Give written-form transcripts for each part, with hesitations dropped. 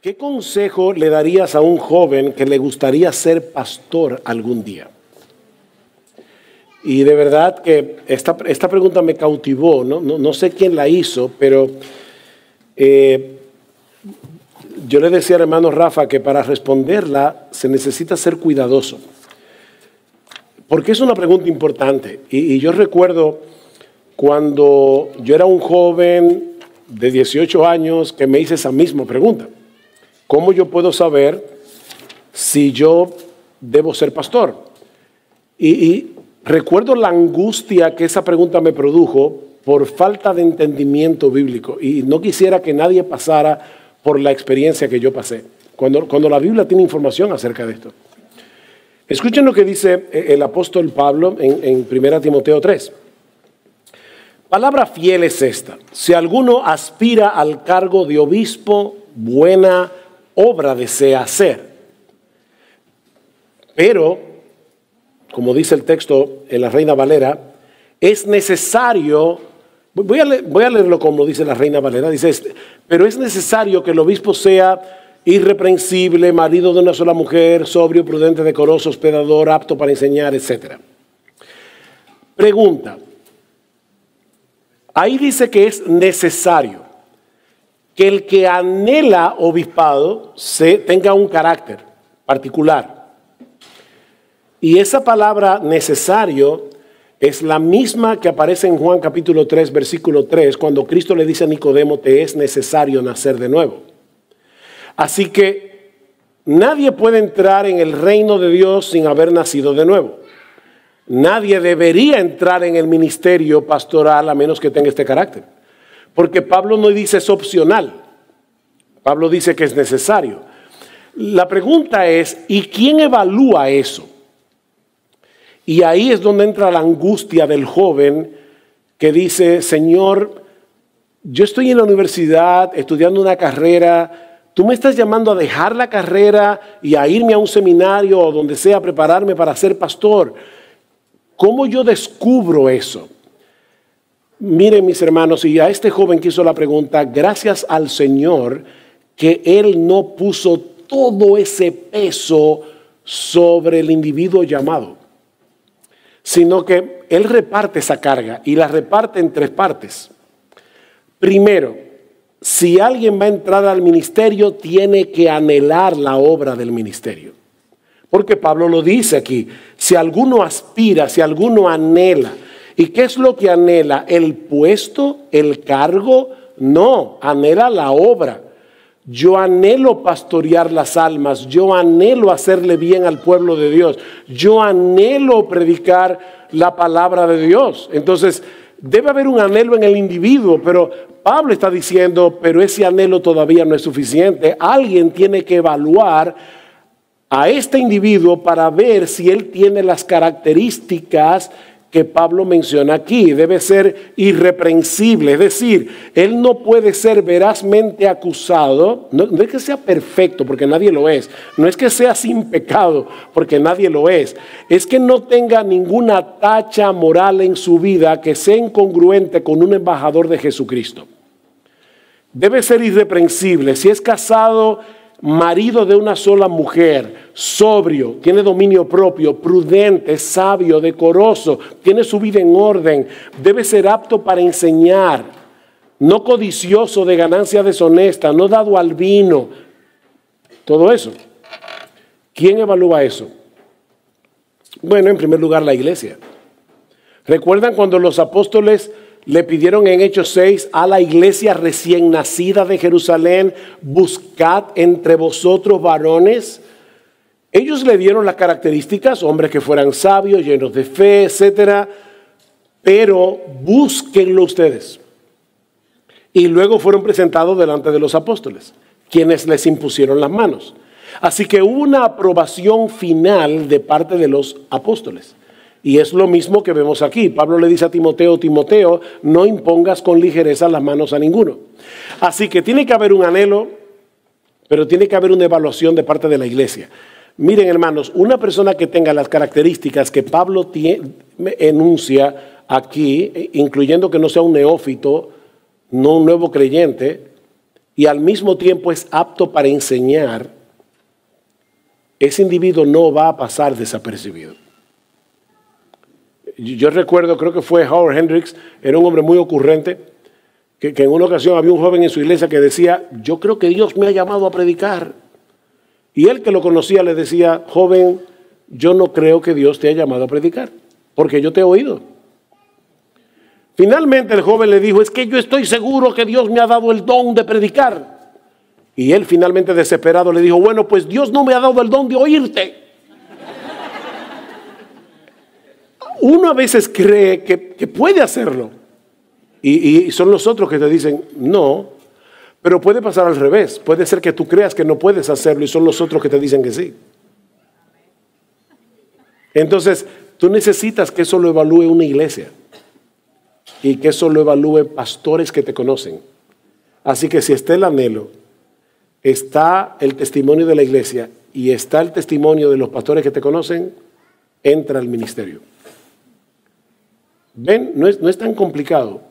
¿Qué consejo le darías a un joven que le gustaría ser pastor algún día? Y de verdad que esta pregunta me cautivó, no sé quién la hizo, pero yo le decía al hermano Rafa que para responderla se necesita ser cuidadoso, porque es una pregunta importante. Y yo recuerdo cuando yo era un joven de 18 años que me hice esa misma pregunta. ¿Cómo yo puedo saber si yo debo ser pastor? Y recuerdo la angustia que esa pregunta me produjo por falta de entendimiento bíblico. Y no quisiera que nadie pasara por la experiencia que yo pasé, cuando la Biblia tiene información acerca de esto. Escuchen lo que dice el apóstol Pablo en 1 Timoteo 3. Palabra fiel es esta: si alguno aspira al cargo de obispo, buena obra desea hacer. Pero, como dice el texto en la Reina Valera, es necesario, voy a leerlo como dice la Reina Valera, dice, pero es necesario que el obispo sea irreprensible, marido de una sola mujer, sobrio, prudente, decoroso, hospedador, apto para enseñar, etc. Pregunta, ahí dice que es necesario que el que anhela obispado tenga un carácter particular. Y esa palabra necesario es la misma que aparece en Juan capítulo 3, versículo 3, cuando Cristo le dice a Nicodemo, te es necesario nacer de nuevo. Así que nadie puede entrar en el reino de Dios sin haber nacido de nuevo. Nadie debería entrar en el ministerio pastoral a menos que tenga este carácter. Porque Pablo no dice es opcional. Pablo dice que es necesario. La pregunta es, ¿y quién evalúa eso? Y ahí es donde entra la angustia del joven que dice, Señor, yo estoy en la universidad estudiando una carrera, tú me estás llamando a dejar la carrera y a irme a un seminario o donde sea a prepararme para ser pastor. ¿Cómo yo descubro eso? Miren, mis hermanos, y a este joven que hizo la pregunta, gracias al Señor que Él no puso todo ese peso sobre el individuo llamado, sino que Él reparte esa carga y la reparte en tres partes. Primero, si alguien va a entrar al ministerio, tiene que anhelar la obra del ministerio. Porque Pablo lo dice aquí, si alguno aspira, si alguno anhela. ¿Y qué es lo que anhela? ¿El puesto? ¿El cargo? No, anhela la obra. Yo anhelo pastorear las almas, yo anhelo hacerle bien al pueblo de Dios, yo anhelo predicar la palabra de Dios. Entonces, debe haber un anhelo en el individuo, pero Pablo está diciendo, pero ese anhelo todavía no es suficiente. Alguien tiene que evaluar a este individuo para ver si él tiene las características que Pablo menciona aquí. Debe ser irreprensible, es decir, él no puede ser verazmente acusado, no es que sea perfecto porque nadie lo es, no es que sea sin pecado porque nadie lo es que no tenga ninguna tacha moral en su vida que sea incongruente con un embajador de Jesucristo. Debe ser irreprensible. Si es casado, marido de una sola mujer, sobrio, tiene dominio propio, prudente, sabio, decoroso, tiene su vida en orden, debe ser apto para enseñar, no codicioso de ganancia deshonesta, no dado al vino. Todo eso. ¿Quién evalúa eso? Bueno, en primer lugar, la iglesia. ¿Recuerdan cuando los apóstoles le pidieron en Hechos 6 a la iglesia recién nacida de Jerusalén, buscad entre vosotros varones? Ellos le dieron las características, hombres que fueran sabios, llenos de fe, etcétera, pero búsquenlo ustedes. Y luego fueron presentados delante de los apóstoles, quienes les impusieron las manos. Así que hubo una aprobación final de parte de los apóstoles. Y es lo mismo que vemos aquí. Pablo le dice a Timoteo, Timoteo, no impongas con ligereza las manos a ninguno. Así que tiene que haber un anhelo, pero tiene que haber una evaluación de parte de la iglesia. Miren, hermanos, una persona que tenga las características que Pablo enuncia aquí, incluyendo que no sea un neófito, no un nuevo creyente, y al mismo tiempo es apto para enseñar, ese individuo no va a pasar desapercibido. Yo recuerdo, creo que fue Howard Hendricks, era un hombre muy ocurrente, que en una ocasión había un joven en su iglesia que decía, yo creo que Dios me ha llamado a predicar. Y él que lo conocía le decía, joven, yo no creo que Dios te haya llamado a predicar, porque yo te he oído. Finalmente el joven le dijo, es que yo estoy seguro que Dios me ha dado el don de predicar. Y él finalmente desesperado le dijo, bueno, pues Dios no me ha dado el don de oírte. Uno a veces cree que puede hacerlo. Y son los otros que te dicen, no. Pero puede pasar al revés. Puede ser que tú creas que no puedes hacerlo y son los otros que te dicen que sí. Entonces, tú necesitas que eso lo evalúe una iglesia. Y que eso lo evalúe pastores que te conocen. Así que si está el anhelo, está el testimonio de la iglesia y está el testimonio de los pastores que te conocen, entra al ministerio. ¿Ven? No es tan complicado.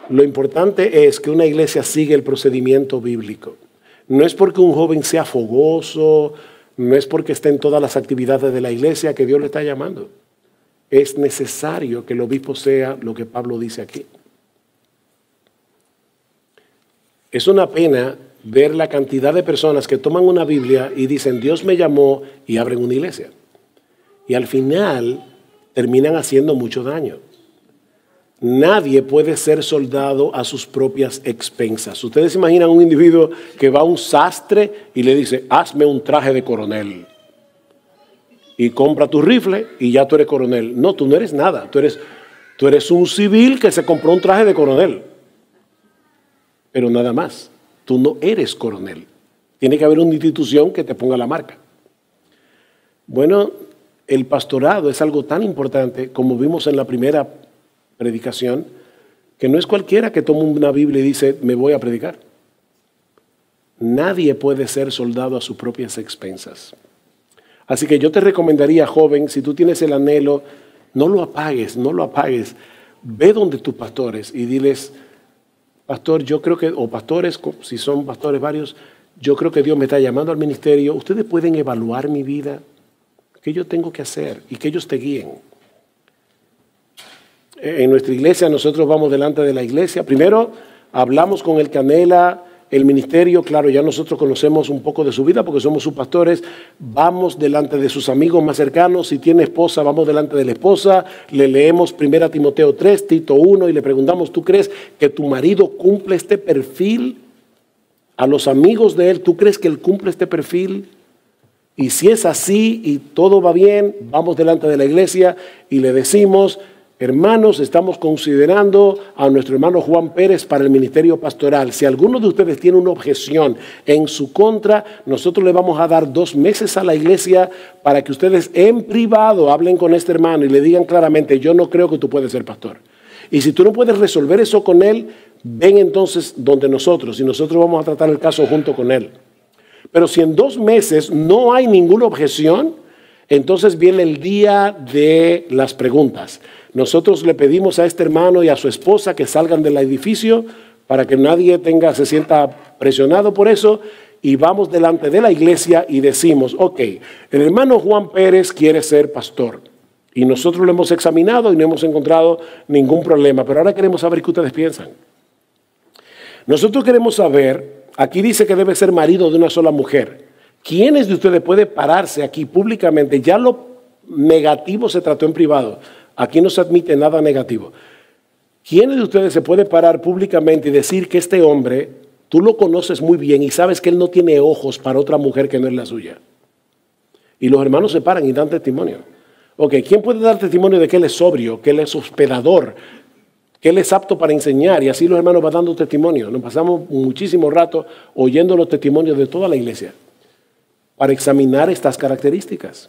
Lo importante es que una iglesia siga el procedimiento bíblico. No es porque un joven sea fogoso, no es porque esté en todas las actividades de la iglesia que Dios le está llamando. Es necesario que el obispo sea lo que Pablo dice aquí. Es una pena ver la cantidad de personas que toman una Biblia y dicen, Dios me llamó, y abren una iglesia. Y al final terminan haciendo mucho daño. Nadie puede ser soldado a sus propias expensas. Ustedes se imaginan un individuo que va a un sastre y le dice, hazme un traje de coronel. Y compra tu rifle y ya tú eres coronel. No, tú no eres nada. Tú eres un civil que se compró un traje de coronel. Pero nada más. Tú no eres coronel. Tiene que haber una institución que te ponga la marca. Bueno, el pastorado es algo tan importante, como vimos en la primera predicación, que no es cualquiera que toma una Biblia y dice, me voy a predicar. Nadie puede ser soldado a sus propias expensas. Así que yo te recomendaría, joven, si tú tienes el anhelo, no lo apagues, no lo apagues. Ve donde tus pastores y diles, pastor, yo creo que, o pastores, si son pastores varios, yo creo que Dios me está llamando al ministerio. Ustedes pueden evaluar mi vida, qué yo tengo que hacer y que ellos te guíen. En nuestra iglesia nosotros vamos delante de la iglesia. Primero hablamos con el que anhela el ministerio. Claro, ya nosotros conocemos un poco de su vida porque somos sus pastores. Vamos delante de sus amigos más cercanos. Si tiene esposa, vamos delante de la esposa. Le leemos 1 Timoteo 3, Tito 1 y le preguntamos, ¿tú crees que tu marido cumple este perfil? A los amigos de él, ¿tú crees que él cumple este perfil? Y si es así y todo va bien, vamos delante de la iglesia y le decimos, hermanos, estamos considerando a nuestro hermano Juan Pérez para el ministerio pastoral. Si alguno de ustedes tiene una objeción en su contra, nosotros le vamos a dar 2 meses a la iglesia para que ustedes en privado hablen con este hermano y le digan claramente, yo no creo que tú puedes ser pastor. Y si tú no puedes resolver eso con él, ven entonces donde nosotros y nosotros vamos a tratar el caso junto con él. Pero si en 2 meses no hay ninguna objeción, entonces viene el día de las preguntas. Nosotros le pedimos a este hermano y a su esposa que salgan del edificio para que nadie se sienta presionado por eso y vamos delante de la iglesia y decimos, ok, el hermano Juan Pérez quiere ser pastor y nosotros lo hemos examinado y no hemos encontrado ningún problema, pero ahora queremos saber qué ustedes piensan. Nosotros queremos saber, aquí dice que debe ser marido de una sola mujer. ¿Quiénes de ustedes pueden pararse aquí públicamente? Ya lo negativo se trató en privado. Aquí no se admite nada negativo. ¿Quiénes de ustedes se puede parar públicamente y decir que este hombre, tú lo conoces muy bien y sabes que él no tiene ojos para otra mujer que no es la suya? Y los hermanos se paran y dan testimonio. Ok, ¿quién puede dar testimonio de que él es sobrio, que él es hospedador, que él es apto para enseñar? Y así los hermanos van dando testimonio. Nos pasamos muchísimo rato oyendo los testimonios de toda la iglesia para examinar estas características.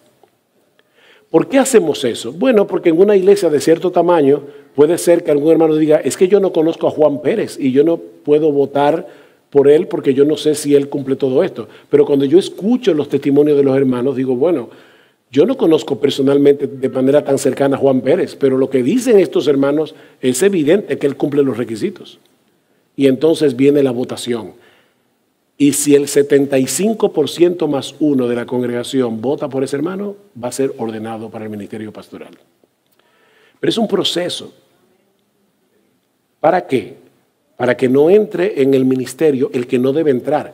¿Por qué hacemos eso? Bueno, porque en una iglesia de cierto tamaño puede ser que algún hermano diga, es que yo no conozco a Juan Pérez y yo no puedo votar por él porque yo no sé si él cumple todo esto. Pero cuando yo escucho los testimonios de los hermanos, digo, bueno, yo no conozco personalmente de manera tan cercana a Juan Pérez, pero lo que dicen estos hermanos es evidente que él cumple los requisitos. y entonces viene la votación. Y si el 75% más uno de la congregación vota por ese hermano, va a ser ordenado para el ministerio pastoral. Pero es un proceso. ¿Para qué? Para que no entre en el ministerio el que no debe entrar.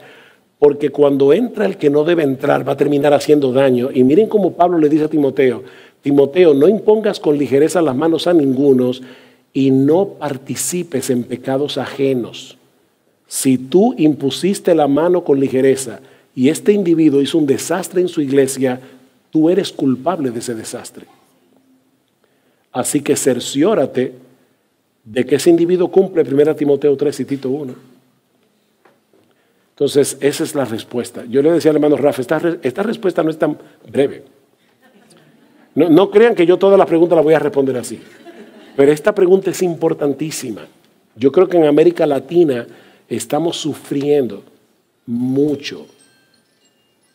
Porque cuando entra el que no debe entrar, va a terminar haciendo daño. Y miren cómo Pablo le dice a Timoteo: Timoteo, no impongas con ligereza las manos a ningunos y no participes en pecados ajenos. Si tú impusiste la mano con ligereza y este individuo hizo un desastre en su iglesia, tú eres culpable de ese desastre. Así que cerciórate de que ese individuo cumple 1 Timoteo 3 y Tito 1. Entonces, esa es la respuesta. Yo le decía al hermano Rafa, esta respuesta no es tan breve. No crean que yo todas las preguntas las voy a responder así. Pero esta pregunta es importantísima. Yo creo que en América Latina estamos sufriendo mucho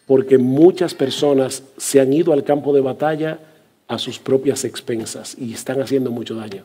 porque muchas personas se han ido al campo de batalla a sus propias expensas y están haciendo mucho daño.